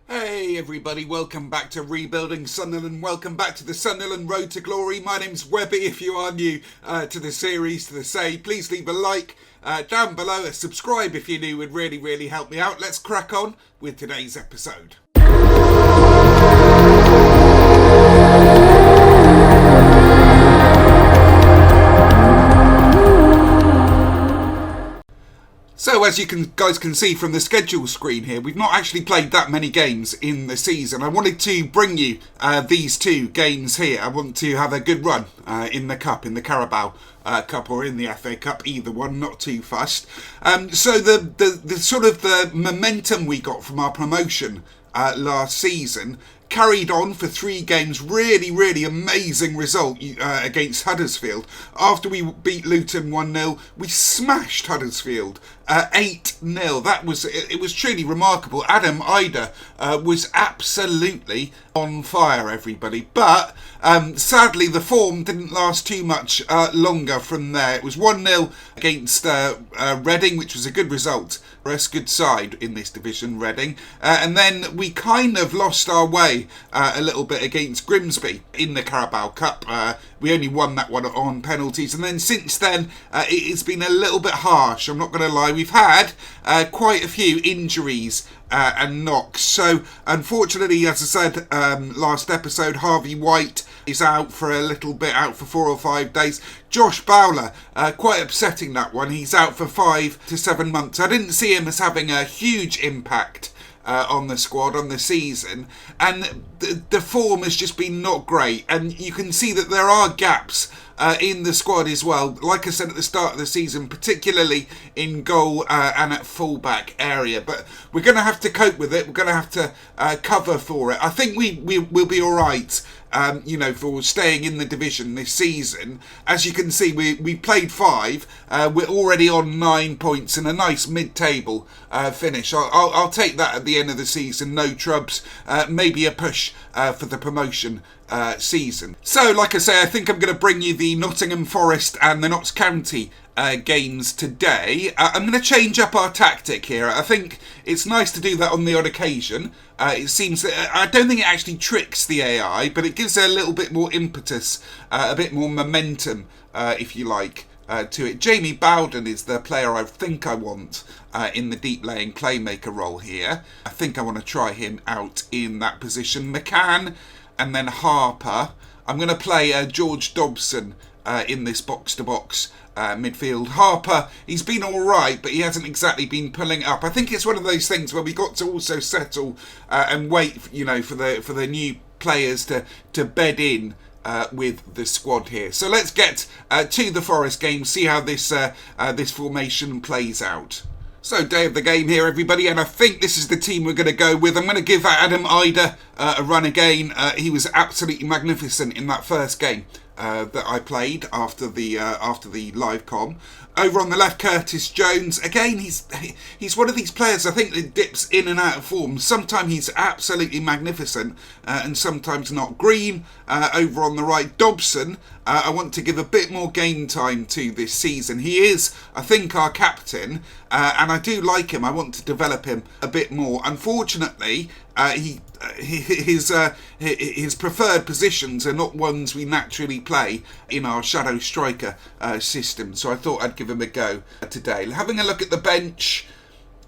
Hey everybody, welcome back to Rebuilding Sunderland. Welcome back to the Sunderland Road to Glory. My name's Webby. If you are new to the series, to the say, please leave a like down below. A subscribe if you're new would really help me out. Let's crack on with today's episode. So as you guys can see from the schedule screen here, we've not actually played that many games in the season. I wanted to bring you these two games here. I want to have a good run in the Cup, in the Carabao Cup or in the FA Cup, either one, not too fussed. So the sort of the momentum we got from our promotion last season carried on for 3 games. Really amazing result against Huddersfield. After we beat Luton 1-0, we smashed Huddersfield 8-0. It was truly remarkable. Adam Ida was absolutely on fire, everybody. But sadly, the form didn't last too much longer from there. It was 1-0 against Reading, which was a good result. A good side in this division, Reading. And then we kind of lost our way a little bit against Grimsby in the Carabao Cup. We only won that one on penalties. And then since then, it's been a little bit harsh. I'm not going to lie. We've had quite a few injuries and knocks. So, unfortunately, as I said last episode, Harvey White is out for a little bit, out for 4 or 5 days. Josh Bowler, quite upsetting that one. He's out for 5 to 7 months. I didn't see him as having a huge impact on the squad, on the season, and the form has just been not great, and you can see that there are gaps in the squad as well, like I said at the start of the season, particularly in goal and at fullback area, but we're going to have to cope with it. We're going to have to cover for it. I think we'll be alright, for staying in the division this season. As you can see, we played 5. We're already on 9 points and a nice mid-table finish. I'll take that at the end of the season. No trubs. Maybe a push for the promotion season. So, like I say, I think I'm going to bring you the Nottingham Forest and the Notts County games today. I'm going to change up our tactic here. I think it's nice to do that on the odd occasion. It seems that I don't think it actually tricks the AI, but it gives it a little bit more impetus, a bit more momentum, if you like, to it. Jamie Bowden is the player I think I want in the deep laying playmaker role here. I think I want to try him out in that position. McCann and then Harper. I'm going to play George Dobson in this box-to-box midfield. Harper, he's been all right, but he hasn't exactly been pulling up. I think it's one of those things where we got to also settle and wait, for the new players to bed in with the squad here. So let's get to the Forest game, see how this formation plays out. So, day of the game here, everybody, and I think this is the team we're going to go with. I'm going to give Adam Ida a run again. He was absolutely magnificent in that first game that I played after the live com. Over on the left, Curtis Jones. Again, he's one of these players I think that dips in and out of form. Sometimes he's absolutely magnificent and sometimes not. Green over on the right. Dobson, I want to give a bit more game time to this season. He is, I think, our captain, and I do like him. I want to develop him a bit more. Unfortunately, his preferred positions are not ones we naturally play in our shadow striker system, so I thought I'd give him a go today. Having a look at the bench,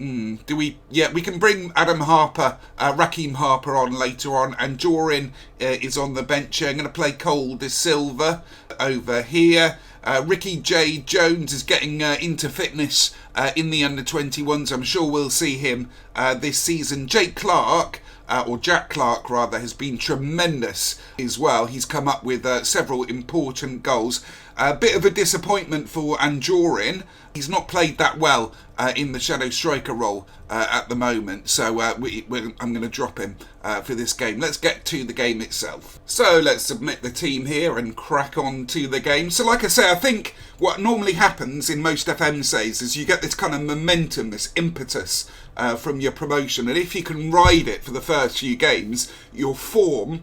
we can bring Adam Harper, Raheem Harper on later on, and Jorin is on the bench. I'm going to play Cole De Silva over here. Ricky J. Jones is getting into fitness in the under-21s. I'm sure we'll see him this season. Jack Clark, has been tremendous as well. He's come up with several important goals. A bit of a disappointment for Anjorin. He's not played that well in the shadow striker role at the moment, so I'm going to drop him for this game. Let's get to the game itself. So let's submit the team here and crack on to the game. So like I say, I think what normally happens in most FM says is you get this kind of momentum, this impetus from your promotion, and if you can ride it for the first few games, your form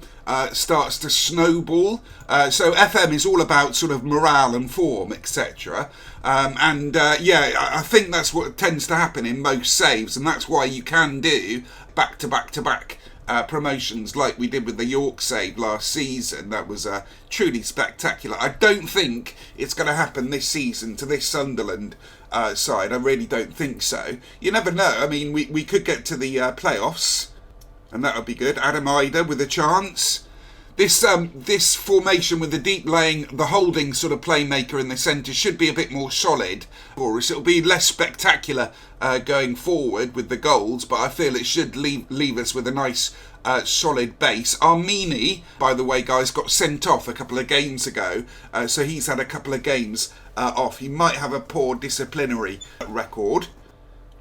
starts to snowball. So FM is all about sort of morale and form, etc. I think that's what tends to happen in most saves, and that's why you can do back-to-back-to-back promotions like we did with the York save last season. That was truly spectacular. I don't think it's going to happen this season to this Sunderland side. I really don't think so. You never know. I mean, we could get to the playoffs, and that would be good. Adam Ida with a chance. This formation with the deep laying, the holding sort of playmaker in the centre should be a bit more solid for us. It'll be less spectacular going forward with the goals, but I feel it should leave us with a nice solid base. Armini, by the way, guys, got sent off a couple of games ago, so he's had a couple of games off. He might have a poor disciplinary record.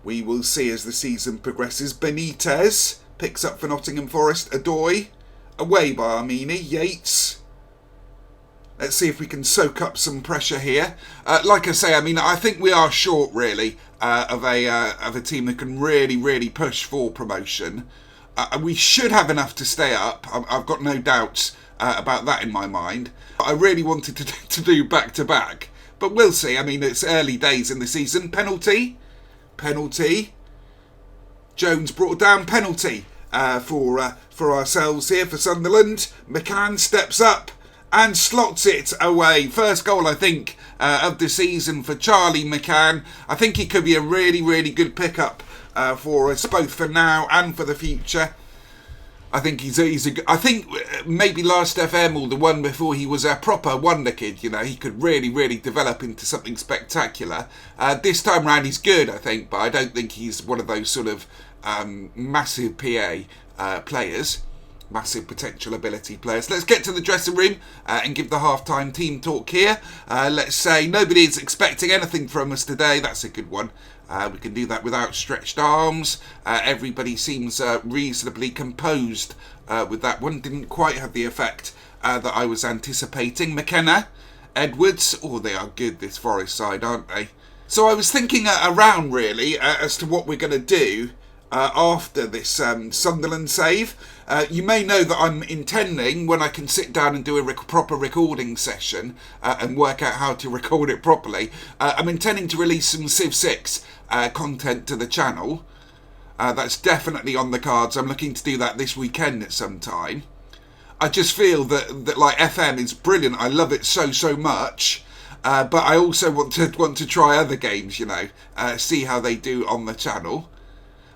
We will see as the season progresses. Benitez picks up for Nottingham Forest. Adoy. Away by Armini. Yates. Let's see if we can soak up some pressure here. Like I say, I mean, I think we are short, really, of a team that can really push for promotion. We should have enough to stay up. I've got no doubts about that in my mind. I really wanted to do back-to-back, but we'll see. I mean, it's early days in the season. Penalty. Jones brought down penalty. For ourselves here for Sunderland. McCann steps up and slots it away. First goal, I think, of the season for Charlie McCann. I think he could be a really good pickup for us, both for now and for the future. I think I think maybe last FM or the one before, he was a proper wonder kid. You know, he could really develop into something spectacular. This time round, he's good, I think, but I don't think he's one of those sort of massive PA players, massive potential ability players. Let's get to the dressing room and give the half-time team talk here. Let's say nobody's expecting anything from us today. That's a good one. We can do that with outstretched arms. Everybody seems reasonably composed with that one. Didn't quite have the effect that I was anticipating. McKenna, Edwards. Oh, they are good, this Forest side, aren't they? So I was thinking around, really, as to what we're going to do after this Sunderland save. You may know that I'm intending, when I can sit down and do a proper recording session and work out how to record it properly, I'm intending to release some Civ 6 content to the channel. That's definitely on the cards. I'm looking to do that this weekend at some time. I just feel that like FM is brilliant. I love it so much. But I also want to try other games, you know, see how they do on the channel.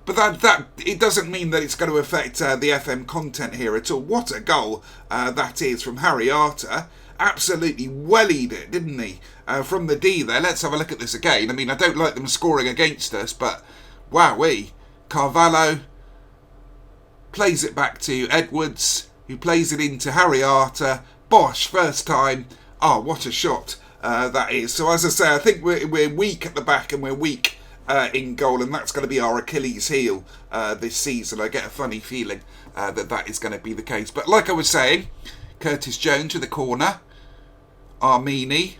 But that it doesn't mean that it's going to affect the FM content here at all. What a goal that is from Harry Arter. Absolutely wellied it, didn't he? From the D there. Let's have a look at this again. I mean, I don't like them scoring against us, but wowee. Carvalho plays it back to Edwards, who plays it into Harry Arter. Bosh, first time. Oh, what a shot that is. So as I say, I think we're weak at the back and we're weak in goal, and that's going to be our Achilles heel this season. I get a funny feeling that is going to be the case. But like I was saying, Curtis Jones with the corner. Armini.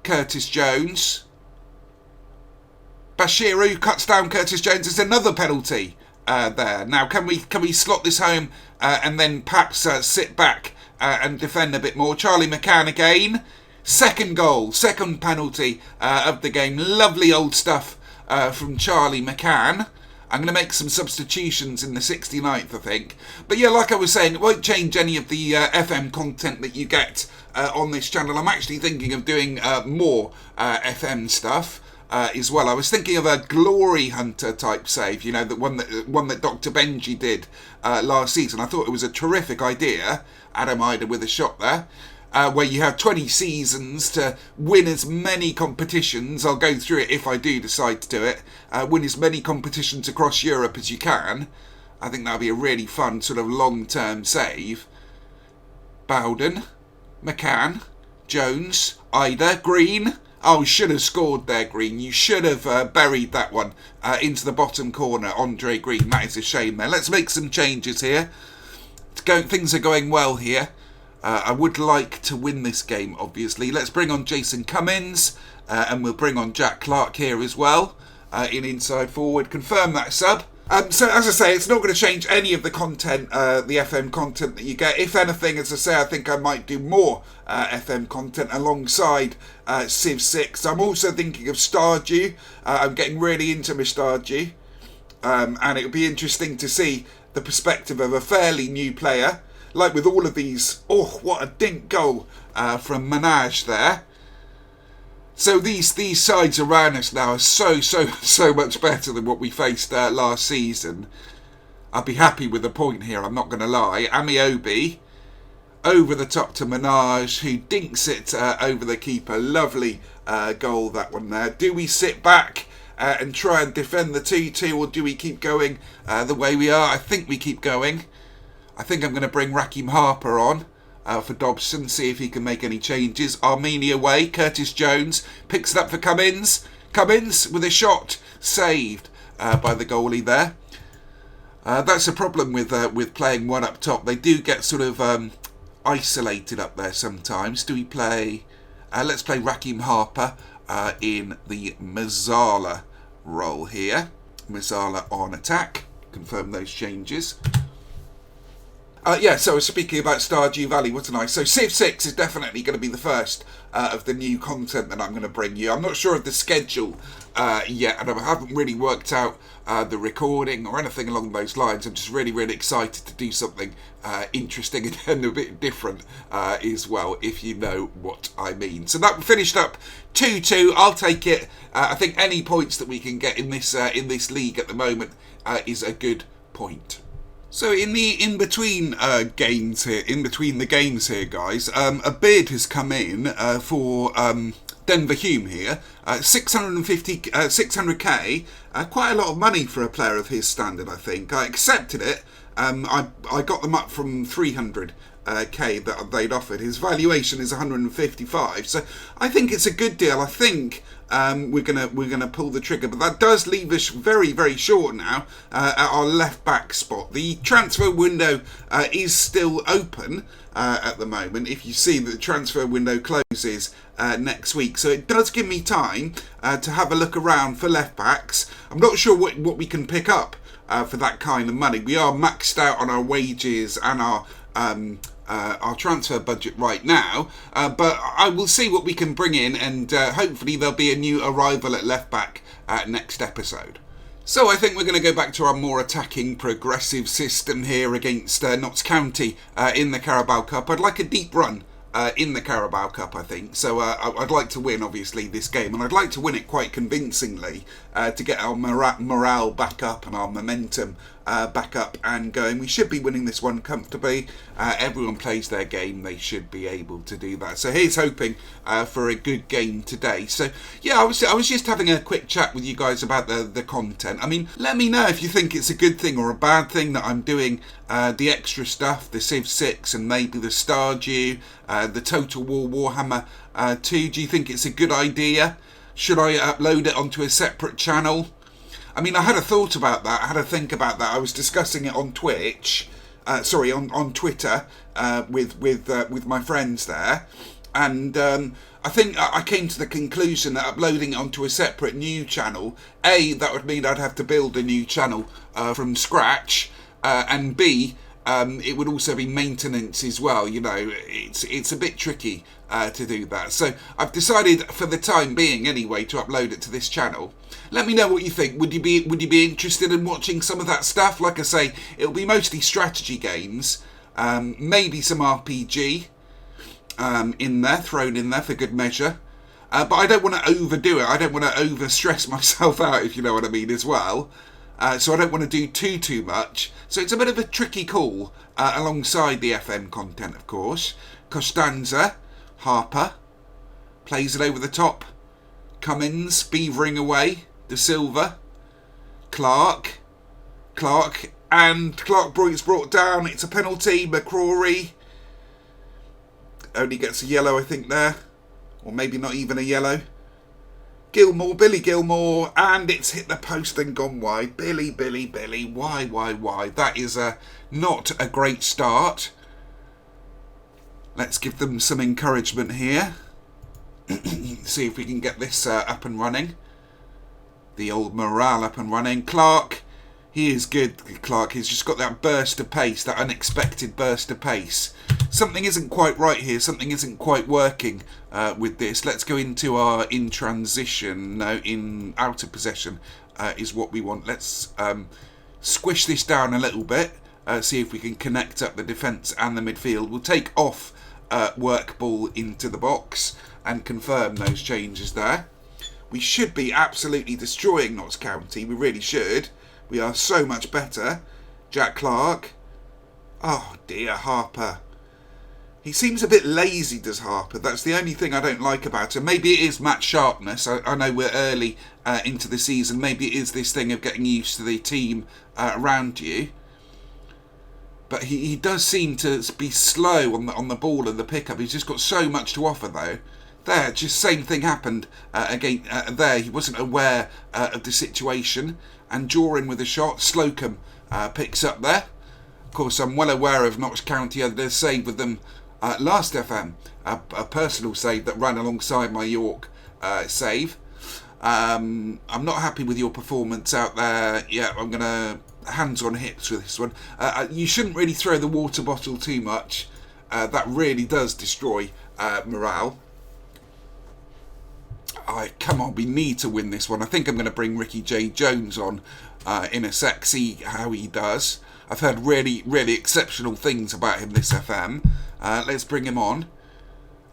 Curtis Jones. Bashiru cuts down Curtis Jones. There's another penalty there. Now, can we slot this home and then perhaps sit back and defend a bit more? Charlie McCann again. Second goal, second penalty of the game. Lovely old stuff from Charlie McCann. I'm going to make some substitutions in the 69th, I think. But yeah, like I was saying, it won't change any of the FM content that you get on this channel. I'm actually thinking of doing more FM stuff as well. I was thinking of a Glory Hunter type save, you know, the one that Dr. Benji did last season. I thought it was a terrific idea. Adam Ida with a shot there. Where you have 20 seasons to win as many competitions. I'll go through it if I do decide to do it. Win as many competitions across Europe as you can. I think that'll be a really fun sort of long-term save. Bowden, McCann, Jones, Ida, Green. Oh, should have scored there, Green. You should have buried that one into the bottom corner. Andre Green, that is a shame there. Let's make some changes here. Things are going well here. I would like to win this game, obviously. Let's bring on Jason Cummins, and we'll bring on Jack Clark here as well, in inside forward. Confirm that sub. So, as I say, it's not going to change any of the content, the FM content that you get. If anything, as I say, I think I might do more FM content alongside Civ 6. I'm also thinking of Stardew. I'm getting really into my Stardew. And it would be interesting to see the perspective of a fairly new player. Like with all of these, oh, what a dink goal from Manaj there. So these sides around us now are so much better than what we faced last season. I'd be happy with the point here, I'm not going to lie. Amiobi over the top to Manaj, who dinks it over the keeper. Lovely goal, that one there. Do we sit back and try and defend the 2-2, or do we keep going the way we are? I think we keep going. I think I'm going to bring Raheem Harper on for Dobson, see if he can make any changes. Armenia away, Curtis Jones picks it up for Cummins. Cummins with a shot, saved by the goalie there. That's a problem with playing one up top. They do get sort of isolated up there sometimes. Do we play... let's play Raheem Harper in the Mazzala role here. Mazzala on attack. Confirm those changes. So speaking about Stardew Valley, wasn't I? So Civ 6 is definitely going to be the first of the new content that I'm going to bring you. I'm not sure of the schedule yet, and I haven't really worked out the recording or anything along those lines. I'm just really excited to do something interesting and a bit different as well, if you know what I mean. So that finished up 2-2. I'll take it. I think any points that we can get in this league at the moment is a good point. So in between games here, in between the games here, guys, a bid has come in for Denver Hume here, 600k, quite a lot of money for a player of his standard. I think I accepted it. I got them up from 300k that they'd offered. His valuation is 155, so I think it's a good deal. I think we're gonna pull the trigger, but that does leave us very short now at our left back spot. The transfer window is still open at the moment. If you see that the transfer window closes next week, so it does give me time to have a look around for left backs. I'm not sure what we can pick up for that kind of money. We are maxed out on our wages and our transfer budget right now, but I will see what we can bring in, and hopefully there'll be a new arrival at left back next episode. So I think we're going to go back to our more attacking, progressive system here against Notts County in the Carabao Cup. I'd like a deep run in the Carabao Cup, I think. So I'd like to win, obviously, this game, and I'd like to win it quite convincingly to get our morale back up and our momentum back up and going. We should be winning this one comfortably. Everyone plays their game. They should be able to do that. So here's hoping for a good game today. So yeah, I was just having a quick chat with you guys about the content. I mean, let me know if you think it's a good thing or a bad thing that I'm doing the extra stuff, the Civ 6 and maybe the Stardew, the Total War Warhammer 2. Do you think it's a good idea? Should I upload it onto a separate channel? I mean, I had a thought about that. I had a think about that. I was discussing it on Twitch, on Twitter with my friends there, and I think I came to the conclusion that uploading it onto a separate new channel, A, that would mean I'd have to build a new channel from scratch, and B, it would also be maintenance as well. You know, it's a bit tricky to do that. So I've decided, for the time being anyway, to upload it to this channel. Let me know what you think. Would you be interested in watching some of that stuff? Like I say, it'll be mostly strategy games, maybe some RPG thrown in there for good measure. But I don't want to overdo it. I don't want to over stress myself out, if you know what I mean, as well. So I don't want to do too much. So it's a bit of a tricky call alongside the FM content, of course. Costanza, Harper, plays it over the top. Cummins, beavering away. De Silva, Clark, and Clark is brought down. It's a penalty. McCrory only gets a yellow, I think, there. Or maybe not even a yellow. Billy Gilmore, and it's hit the post and gone wide. Billy, why? That is not a great start. Let's give them some encouragement here. See if we can get this up and running. The old morale up and running. Clark, he is good. Clark, he's just got that burst of pace, that unexpected burst of pace. Something isn't quite right here. Something isn't quite working with this. Let's go into our in transition, no, in out of possession is what we want. Let's squish this down a little bit, see if we can connect up the defence and the midfield. We'll take off work ball into the box and confirm those changes there. We should be absolutely destroying Notts County. We really should. We are so much better. Jack Clark. Oh dear, Harper. He seems a bit lazy, does Harper. That's the only thing I don't like about him. Maybe it is match sharpness. I know we're early into the season. Maybe it is this thing of getting used to the team around you. But he does seem to be slow on the ball and the pickup. He's just got so much to offer, though. There, just same thing happened again. There, he wasn't aware of the situation. And drawing with a shot, Slocum picks up there. Of course, I'm well aware of Notts County. I did a save with them last FM, a personal save that ran alongside my York save. I'm not happy with your performance out there. Yeah, I'm going to hands on hips with this one. You shouldn't really throw the water bottle too much. That really does destroy morale. Come on, we need to win this one. I think I'm going to bring Ricky J. Jones on in a sec, see how he does. I've heard really, really exceptional things about him this FM. Let's bring him on.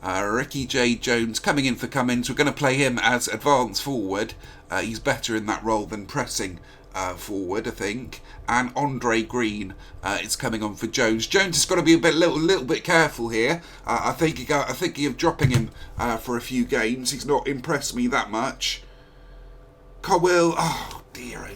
Ricky J. Jones coming in for Cummins. We're going to play him as advanced forward. He's better in that role than pressing forward, I think. And Andre Green is coming on for Jones. Jones has got to be a little bit careful here. I think of dropping him for a few games. He's not impressed me that much. Cowell, oh dear.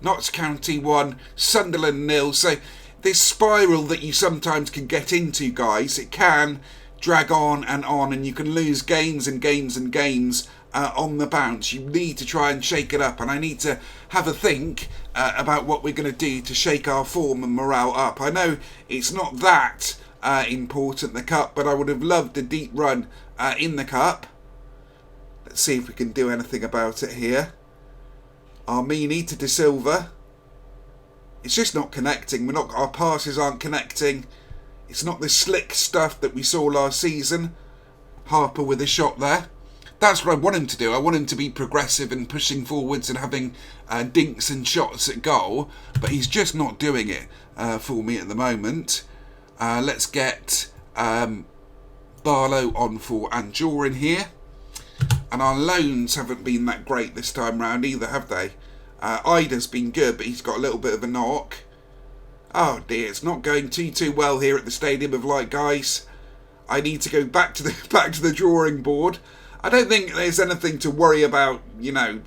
Notts County 1, Sunderland 0. So this spiral that you sometimes can get into, guys, it can drag on, and you can lose games and games and games on the bounce. You need to try and shake it up, and I need to have a think about what we're going to do to shake our form and morale up. I know it's not that important, the cup, but I would have loved a deep run in the cup. Let's see if we can do anything about it here. Armini to De Silva. It's just not connecting. Our passes aren't connecting. It's not the slick stuff that we saw last season. Harper with a shot there. That's what I want him to do. I want him to be progressive and pushing forwards and having dinks and shots at goal. But he's just not doing it for me at the moment. Let's get Barlow on for Anjorin here. And our loans haven't been that great this time round either, have they? Ida's been good, but he's got a little bit of a knock. Oh dear, it's not going too well here at the Stadium of Light, guys. I need to go back to the drawing board. I don't think there's anything to worry about,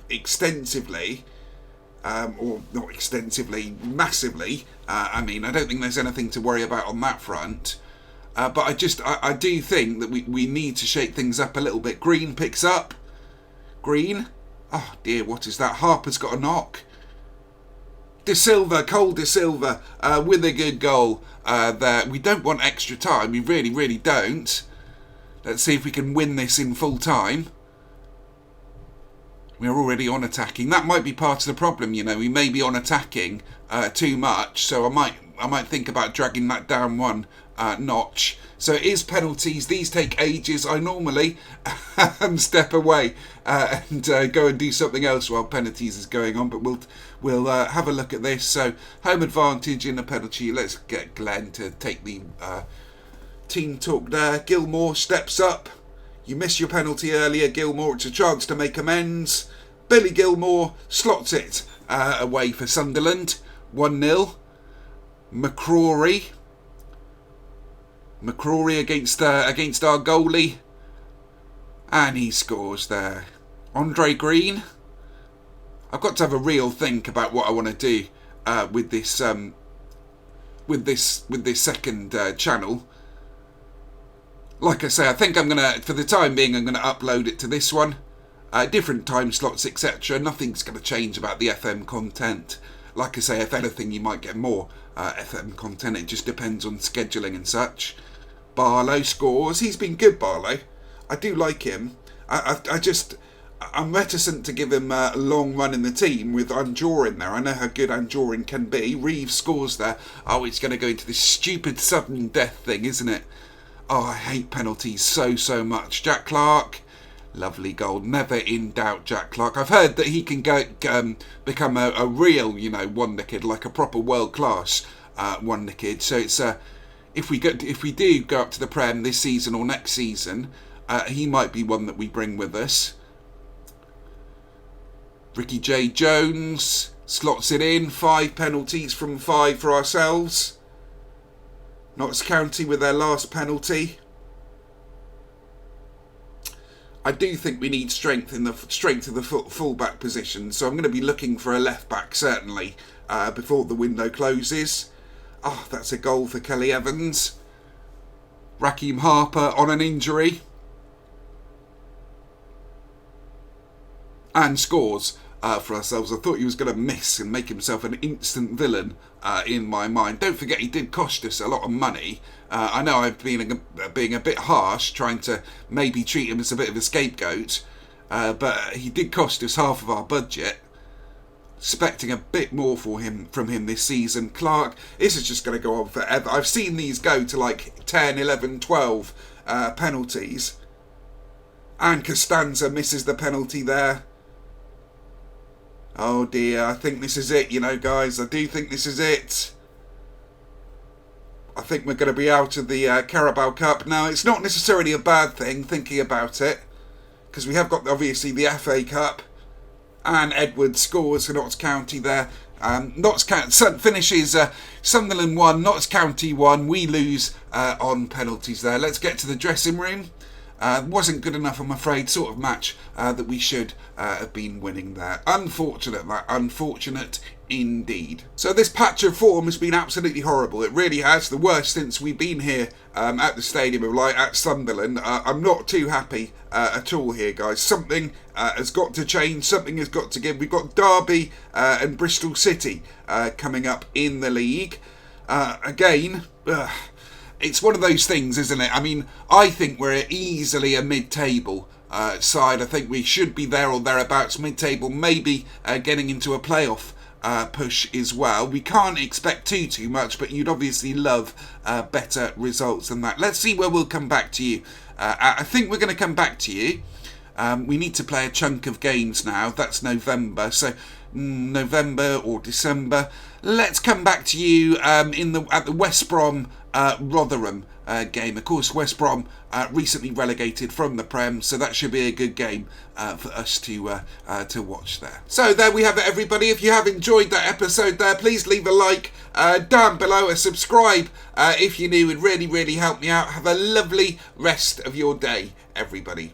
extensively. Or not extensively, massively. I don't think there's anything to worry about on that front. But I do think that we need to shake things up a little bit. Green picks up. Green. Oh dear, what is that? Harper's got a knock. Cole De Silva with a good goal there. We don't want extra time. We really, really don't. Let's see if we can win this in full time. We're already on attacking. That might be part of the problem, We may be on attacking too much. So I might think about dragging that down one notch. So it is penalties. These take ages. I normally step away and go and do something else while penalties is going on. But we'll have a look at this. So home advantage in the penalty. Let's get Glenn to take the team talk there. Gilmore steps up. You missed your penalty earlier, Gilmore. It's a chance to make amends. Billy Gilmore slots it away for Sunderland. 1-0. McCrory against our goalie, and he scores there. Andre Green. I've got to have a real think about what I want to do with this second channel. Like I say, I think I'm gonna, for the time being, I'm gonna upload it to this one. Different time slots, etc. Nothing's gonna change about the FM content. Like I say, if anything, you might get more FM content. It just depends on scheduling and such. Barlow scores. He's been good, Barlow. I do like him. I'm reticent to give him a long run in the team with Anjorin there. I know how good Anjorin can be. Reeves scores there. Oh, it's going to go into this stupid sudden death thing, isn't it? Oh, I hate penalties so much. Jack Clark Lovely goal. Never in doubt, Jack Clark. I've heard that he can become a real, wonder kid, like a proper world class wonder kid. So it's if we do go up to the Prem this season or next season, he might be one that we bring with us. Ricky J. Jones slots it in. 5 penalties from 5 for ourselves. Notts County with their last penalty. I do think we need strength of the full-back position, so I'm going to be looking for a left-back, certainly, before the window closes. Oh, that's a goal for Kelly Evans. Raheem Harper on an injury. And scores for ourselves. I thought he was going to miss and make himself an instant villain in my mind. Don't forget, he did cost us a lot of money. I know I've been being a bit harsh, trying to maybe treat him as a bit of a scapegoat, but he did cost us half of our budget. Expecting a bit more from him this season. Clark, this is just going to go on forever. I've seen these go to like 10, 11, 12 penalties. And Costanza misses the penalty there. Oh dear, I think this is it, guys. I do think this is it. I think we're going to be out of the Carabao Cup. Now, it's not necessarily a bad thing, thinking about it, because we have got, obviously, the FA Cup, and Edwards scores for Notts County there. Notts County finishes Sunderland 1, Notts County 1. We lose on penalties there. Let's get to the dressing room. Wasn't good enough, I'm afraid, sort of match that we should have been winning there. Unfortunate indeed. So this patch of form has been absolutely horrible. It really has. The worst since we've been here at the Stadium of Light at Sunderland. I'm not too happy at all here, guys. Something has got to change. Something has got to give. We've got Derby and Bristol City coming up in the league. Again... It's one of those things, isn't it? I mean, I think we're easily a mid-table side. I think we should be there or thereabouts, mid-table, maybe getting into a playoff push as well. We can't expect too much, but you'd obviously love better results than that. Let's see where we'll come back to you. I think we're going to come back to you. We need to play a chunk of games now. That's November, so November or December. Let's come back to you at the West Brom Rotherham game. Of course, West Brom recently relegated from the Prem, so that should be a good game for us to watch there. So there we have it, everybody. If you have enjoyed that episode there, please leave a like down below, a subscribe if you're new. It really help me out. Have a lovely rest of your day, everybody.